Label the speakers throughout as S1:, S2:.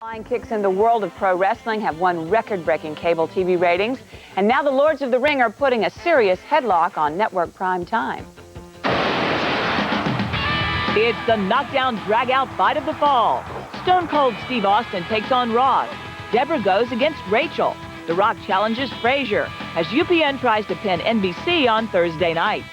S1: Flying kicks in the world of pro wrestling have won record-breaking cable TV ratings, and now the Lords of the Ring are putting a serious headlock on network prime time. It's the knockdown drag-out fight of the fall. Stone Cold Steve Austin takes on Ross. Deborah goes against Rachel. The Rock challenges Frazier as UPN tries to pin NBC on Thursday night.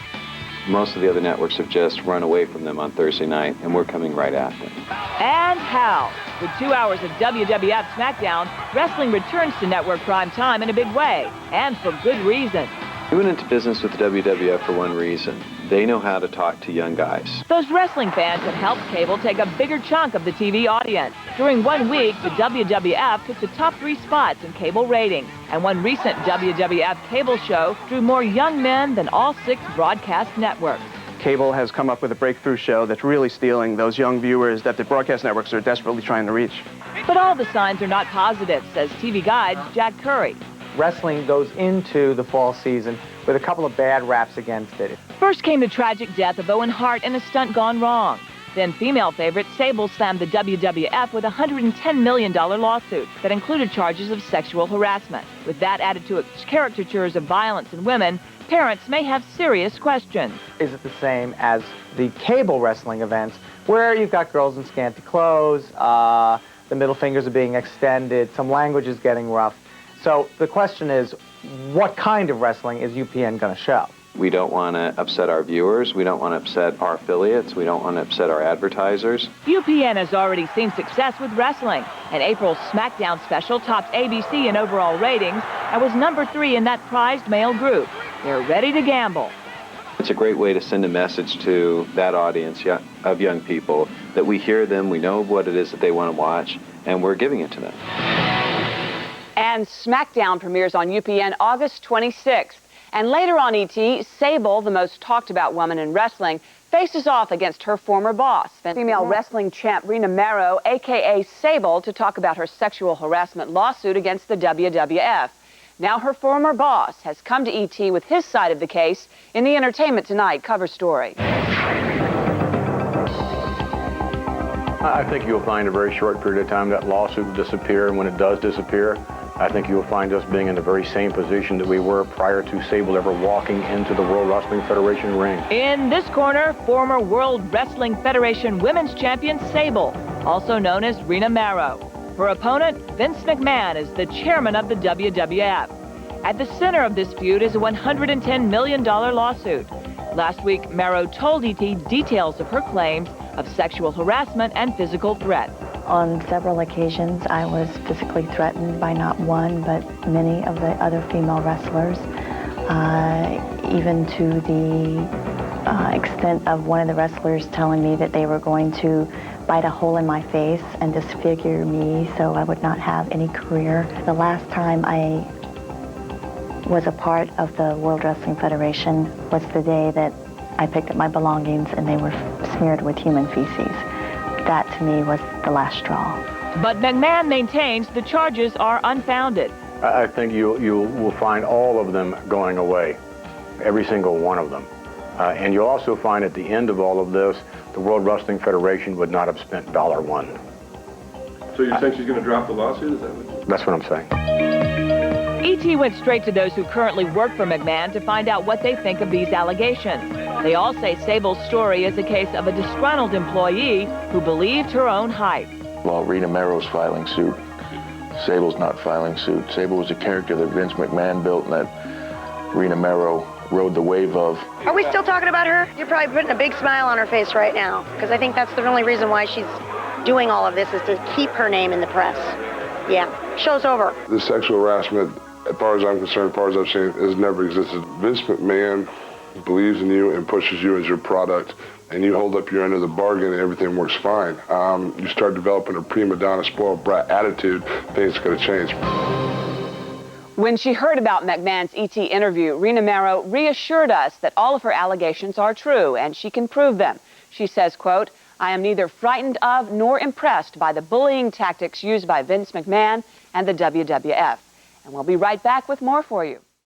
S2: Most of the other networks have just run away from them on Thursday night, and we're coming right at them.
S1: And how? With 2 hours of WWF Smackdown, wrestling returns to network prime time in a big way, and for good reason.
S2: We went into business with the WWF for one reason. They know how to talk to young guys.
S1: Those wrestling fans have helped cable take a bigger chunk of the TV audience. During 1 week, the WWF took the top 3 spots in cable ratings, and one recent WWF cable show drew more young men than all 6 broadcast networks.
S3: Cable has come up with a breakthrough show that's really stealing those young viewers that the broadcast networks are desperately trying to reach.
S1: But all the signs are not positive, says TV guide Jack Curry.
S4: Wrestling goes into the fall season with a couple of bad raps against it.
S1: First came the tragic death of Owen Hart in a stunt gone wrong. Then female favorite Sable slammed the WWF with a $110 million lawsuit that included charges of sexual harassment. With that added to its caricatures of violence in women, parents may have serious questions.
S4: Is it the same as the cable wrestling events where you've got girls in scanty clothes, the middle fingers are being extended, some language is getting rough? So the question is, what kind of wrestling is UPN going to show?
S2: We don't want to upset our viewers. We don't want to upset our affiliates. We don't want to upset our advertisers.
S1: UPN has already seen success with wrestling. An April Smackdown special topped ABC in overall ratings and was number 3 in that prized male group. They're ready to gamble.
S2: It's a great way to send a message to that audience of young people that we hear them, we know what it is that they want to watch, and we're giving it to them.
S1: And Smackdown premieres on UPN August 26th. And later on ET, Sable, the most talked about woman in wrestling, faces off against her former boss, female wrestling champ Rena Marrow, a.k.a. Sable, to talk about her sexual harassment lawsuit against the WWF. Now her former boss has come to ET with his side of the case in the Entertainment Tonight cover story.
S5: I think you'll find in a very short period of time that lawsuit will disappear, and when it does disappear, I think you'll find us being in the very same position that we were prior to Sable ever walking into the World Wrestling Federation ring.
S1: In this corner, former World Wrestling Federation Women's Champion Sable, also known as Rena Marrow. Her opponent, Vince McMahon, is the chairman of the WWF. At the center of this feud is a $110 million lawsuit. Last week, Marrow told ET details of her claims of sexual harassment and physical threats.
S6: On several occasions, I was physically threatened by not one, but many of the other female wrestlers, even to the extent of one of the wrestlers telling me that they were going to bite a hole in my face and disfigure me so I would not have any career. The last time I was a part of the World Wrestling Federation was the day that I picked up my belongings and they were smeared with human feces. That, to me, was the last straw.
S1: But McMahon maintains the charges are unfounded.
S5: I think you will find all of them going away, every single one of them. And you'll also find at the end of all of this, the World Wrestling Federation would not have spent $1.
S7: So you're saying she's going to drop the lawsuit? Is that what
S5: That's what I'm saying.
S1: E.T. went straight to those who currently work for McMahon to find out what they think of these allegations. They all say Sable's story is a case of a disgruntled employee who believed her own hype.
S8: Well, Rena Marrow's filing suit. Sable's not filing suit. Sable was a character that Vince McMahon built and that Rena Marrow rode the wave of.
S9: Are we still talking about her? You're probably putting a big smile on her face right now, because I think that's the only reason why she's doing all of this is to keep her name in the press. Yeah, show's over.
S7: The sexual harassment, as far as I'm concerned, as far as I've seen, has never existed. Vince McMahon believes in you and pushes you as your product, and you hold up your end of the bargain and everything works fine. You start developing a prima donna, spoiled brat attitude, things are going to change.
S1: When she heard about McMahon's ET interview, Rena Marrow reassured us that all of her allegations are true and she can prove them. She says, quote, "I am neither frightened of nor impressed by the bullying tactics used by Vince McMahon and the WWF." And we'll be right back with more for you.